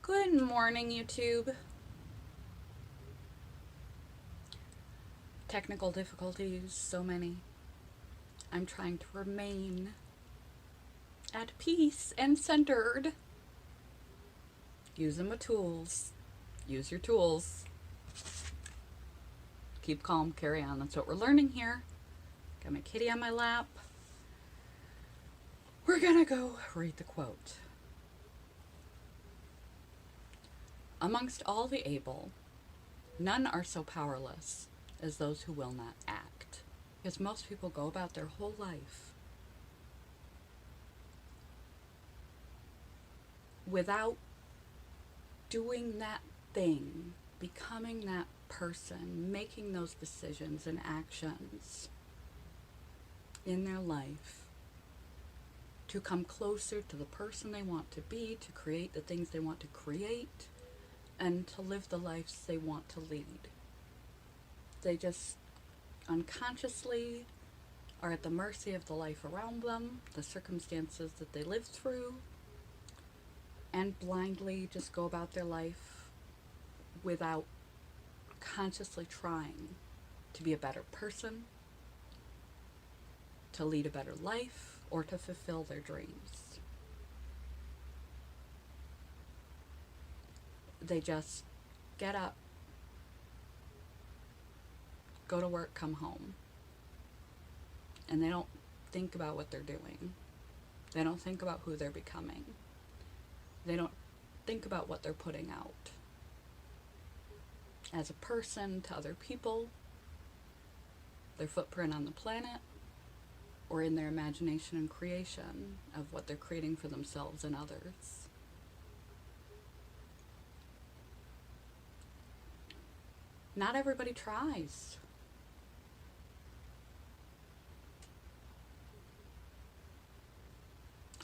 Good morning, YouTube. Technical difficulties, so many. I'm trying to remain at peace and centered. Using my tools. Use your tools. Keep calm, carry on. That's what we're learning here. Got my kitty on my lap. We're gonna go read the quote. Amongst all the able, none are so powerless as those who will not act. Because most people go about their whole life without doing that thing, becoming that person, making those decisions and actions in their life to come closer to the person they want to be, to create the things they want to create, and to live the lives they want to lead. They just unconsciously are at the mercy of the life around them, the circumstances that they live through, and blindly just go about their life without consciously trying to be a better person, to lead a better life, or to fulfill their dreams. They just get up, go to work, come home, and they don't think about what they're doing. They don't think about who they're becoming. They don't think about what they're putting out as a person to other people, their footprint on the planet, or in their imagination and creation of what they're creating for themselves and others. Not everybody tries.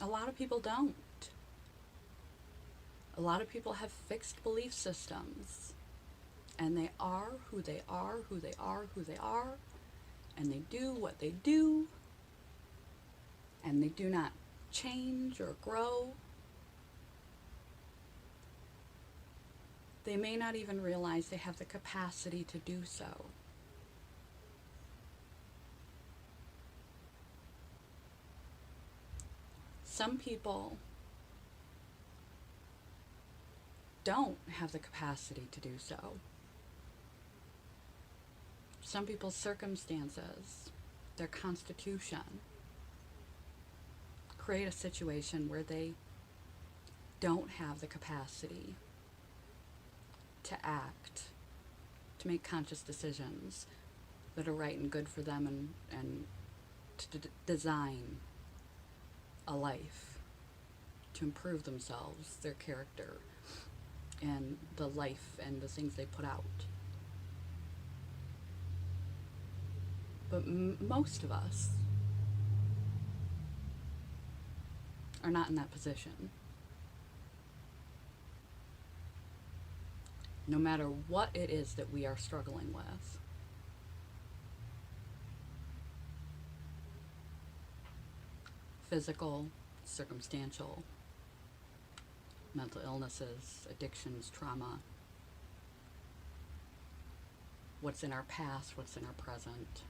A lot of people don't. A lot of people have fixed belief systems, and they are who they are, who they are, who they are, and they do what they do, and they do not change or grow. They may not even realize they have the capacity to do so. Some people don't have the capacity to do so. Some people's circumstances, their constitution, create a situation where they don't have the capacity to act, to make conscious decisions that are right and good for them, and to design a life to improve themselves, their character, and the life and the things they put out. But most of us are not in that position. No matter what it is that we are struggling with. Physical, circumstantial, mental illnesses, addictions, trauma, what's in our past, what's in our present.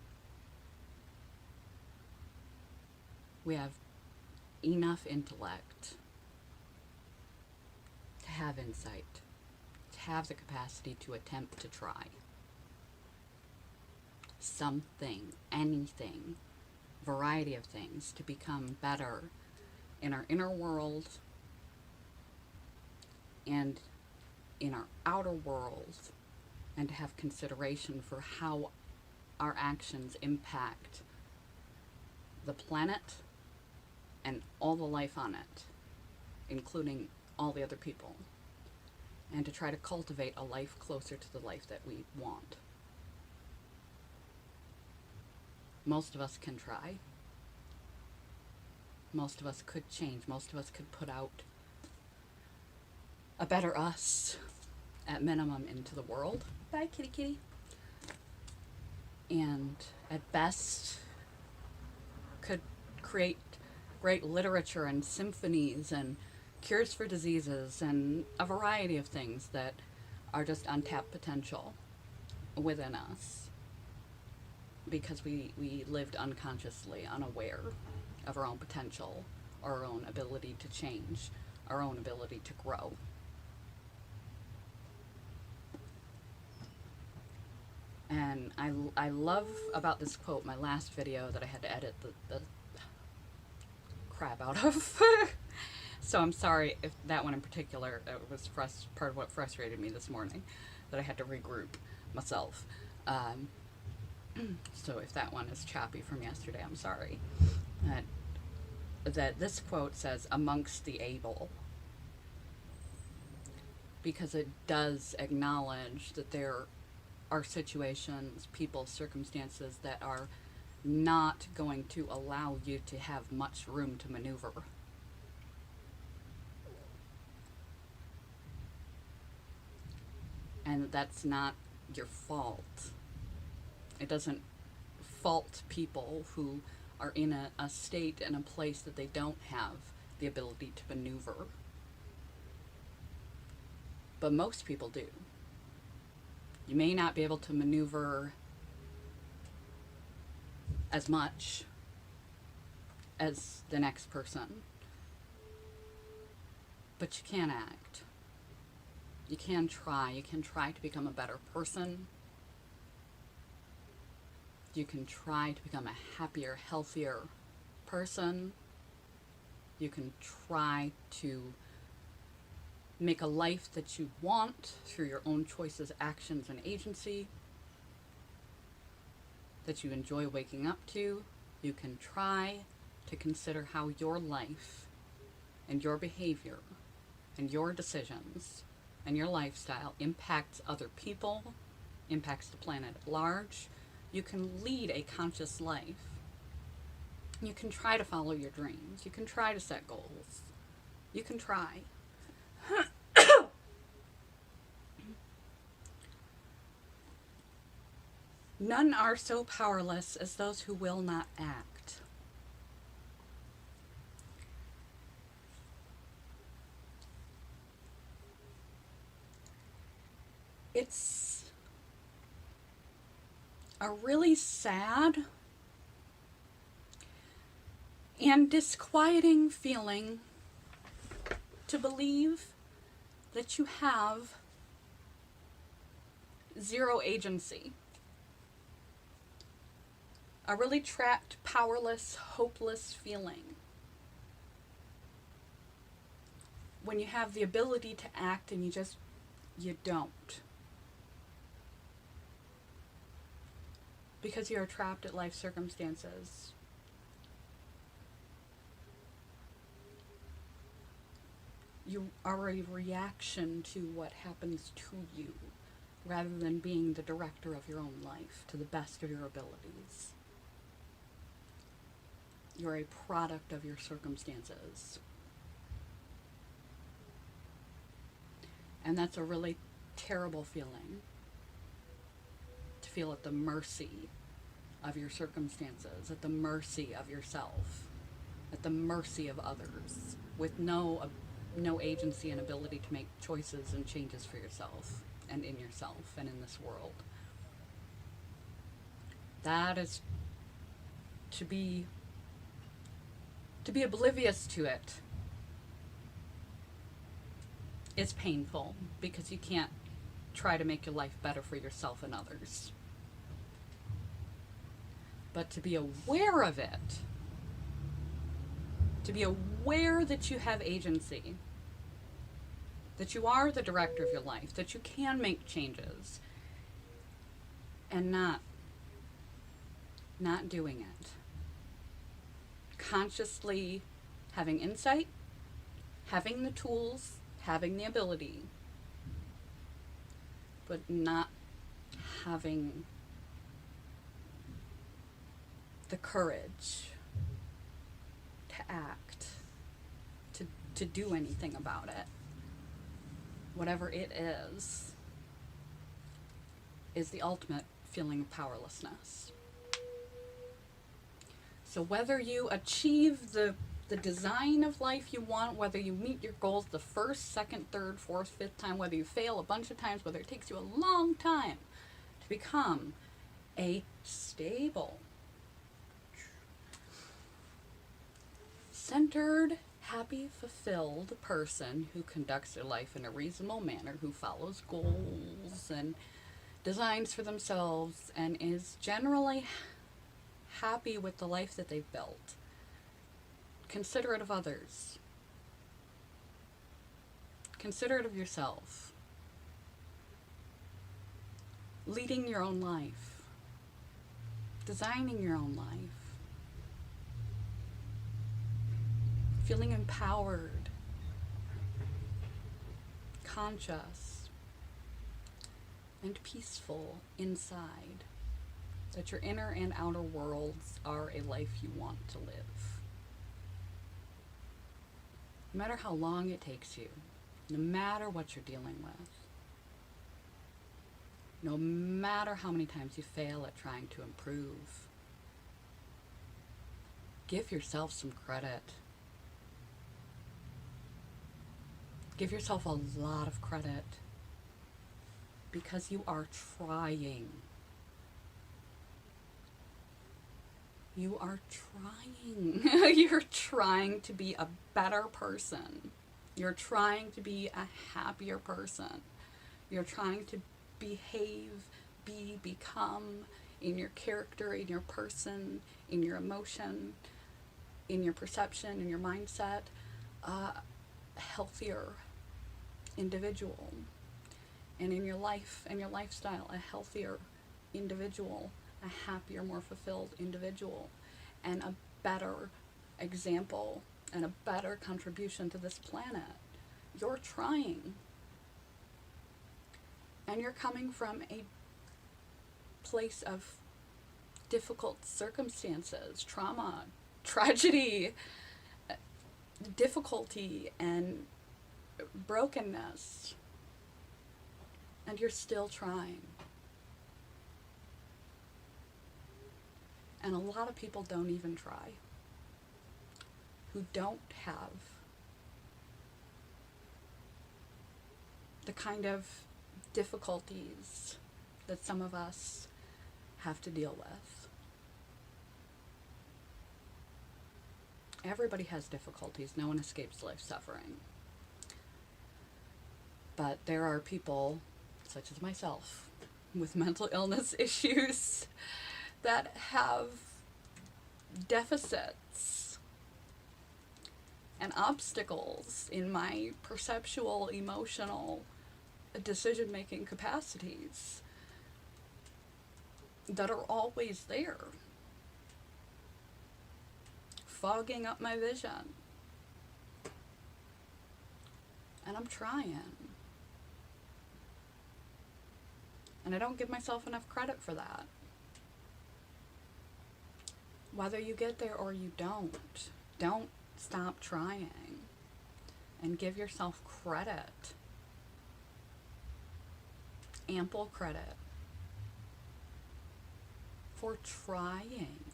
We have enough intellect to have insight, to have the capacity to attempt to try something, anything, variety of things to become better in our inner world and in our outer world, and to have consideration for how our actions impact the planet and all the life on it, including all the other people, and to try to cultivate a life closer to the life that we want. Most of us can try. Most of us could change. Most of us could put out a better us, at minimum, into the world. Bye, kitty kitty. And at best, could create great literature and symphonies and cures for diseases, and a variety of things that are just untapped potential within us because we lived unconsciously unaware of our own potential, our own ability to change, our own ability to grow. And I love about this quote, my last video that I had to edit the crap out of. So I'm sorry if that one in particular was part of what frustrated me this morning, that I had to regroup myself. So if that one is choppy from yesterday, I'm sorry. That this quote says, amongst the able. Because it does acknowledge that there are situations, people, circumstances that are not going to allow you to have much room to maneuver. And that's not your fault. It doesn't fault people who are in a state and a place that they don't have the ability to maneuver. But most people do. You may not be able to maneuver as much as the next person, but you can act. You can try. You can try to become a better person. You can try to become a happier, healthier person. You can try to make a life that you want through your own choices, actions, and agency that you enjoy waking up to. You can try to consider how your life and your behavior and your decisions and your lifestyle impacts other people, impacts the planet at large. You can lead a conscious life. You can try to follow your dreams. You can try to set goals. You can try. None are so powerless as those who will not act. It's a really sad and disquieting feeling to believe that you have zero agency. A really trapped, powerless, hopeless feeling. When you have the ability to act and you don't. Because you're trapped at life circumstances. You are a reaction to what happens to you, rather than being the director of your own life to the best of your abilities. You're a product of your circumstances. And that's a really terrible feeling. To feel at the mercy of your circumstances, at the mercy of yourself, at the mercy of others, with no agency and ability to make choices and changes for yourself and in yourself and in this world. That is to be oblivious to it is painful, because you can't try to make your life better for yourself and others. But to be aware of it, to be aware that you have agency, that you are the director of your life, that you can make changes, and not doing it. Consciously having insight, having the tools, having the ability, but not having the courage to act, to do anything about it. Whatever it is the ultimate feeling of powerlessness. So whether you achieve the the design of life you want, whether you meet your goals the first, second, third, fourth, fifth time, whether you fail a bunch of times, whether it takes you a long time to become a stable, centered, happy, fulfilled person who conducts their life in a reasonable manner, who follows goals and designs for themselves, and is generally happy with the life that they've built, considerate of others, considerate of yourself, leading your own life, designing your own life, feeling empowered, conscious, and peaceful inside, that your inner and outer worlds are a life you want to live. No matter how long it takes you, no matter what you're dealing with, no matter how many times you fail at trying to improve, give yourself some credit. Give yourself a lot of credit, because you are trying. You are trying. You're trying to be a better person. You're trying to be a happier person. You're trying to behave, become, in your character, in your person, in your emotion, in your perception, in your mindset, a healthier individual. And in your life and your lifestyle, a healthier individual, a happier, more fulfilled individual, and a better example and a better contribution to this planet. You're trying. And you're coming from a place of difficult circumstances, trauma, tragedy, difficulty, and brokenness. And you're still trying. And a lot of people don't even try, who don't have the kind of difficulties that some of us have to deal with. Everybody has difficulties. No one escapes life suffering. But there are people, such as myself, with mental illness issues that have deficits and obstacles in my perceptual, emotional, decision-making capacities that are always there, fogging up my vision. And I'm trying. And I don't give myself enough credit for that. Whether you get there or you don't stop trying, and give yourself credit, ample credit, for trying,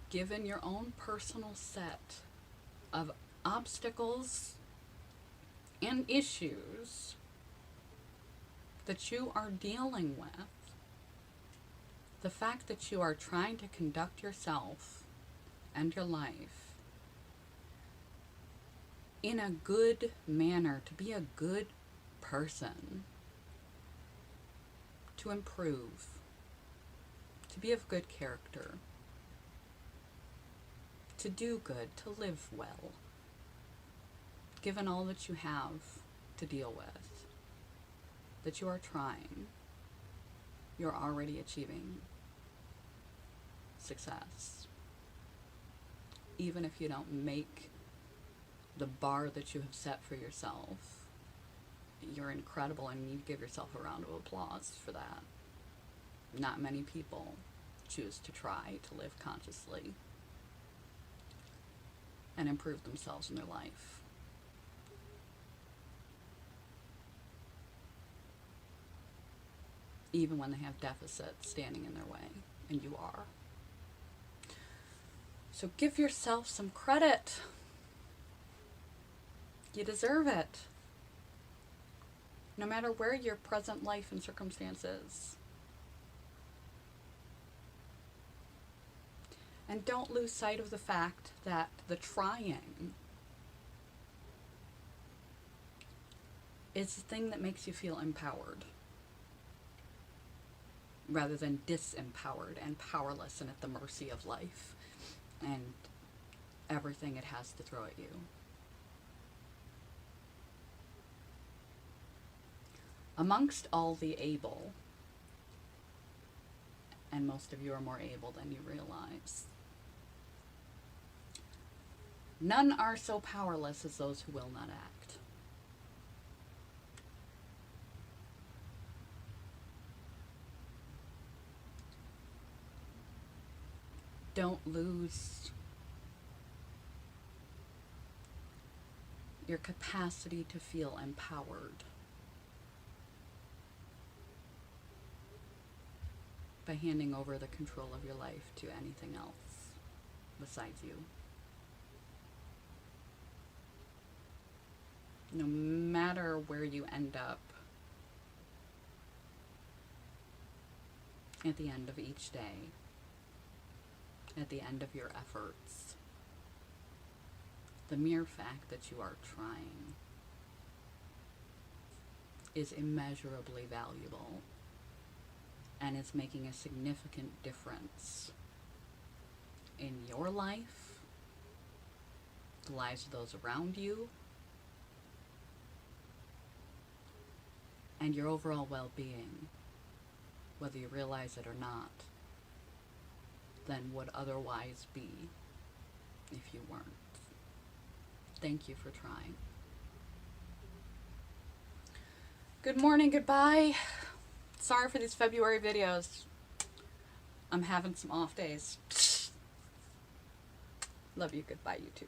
given your own personal set of obstacles and issues that you are dealing with. The fact that you are trying to conduct yourself and your life in a good manner, to be a good person, to improve, to be of good character, to do good, to live well, given all that you have to deal with, that you are trying, you're already achieving success. Even if you don't make the bar that you have set for yourself, you're incredible, and you need to give yourself a round of applause for that. Not many people choose to try to live consciously and improve themselves in their life. Even when they have deficits standing in their way, and you are. So give yourself some credit. You deserve it. No matter where your present life and circumstance is. And don't lose sight of the fact that the trying is the thing that makes you feel empowered, rather than disempowered and powerless and at the mercy of life and everything it has to throw at you. Amongst all the able, and most of you are more able than you realize, none are so powerless as those who will not act. Don't lose your capacity to feel empowered by handing over the control of your life to anything else besides you. No matter where you end up at the end of each day, at the end of your efforts, the mere fact that you are trying is immeasurably valuable and is making a significant difference in your life, the lives of those around you, and your overall well-being, whether you realize it or not, than would otherwise be if you weren't. Thank you for trying. Good morning, goodbye. Sorry for these February videos. I'm having some off days. Love you, goodbye, YouTube.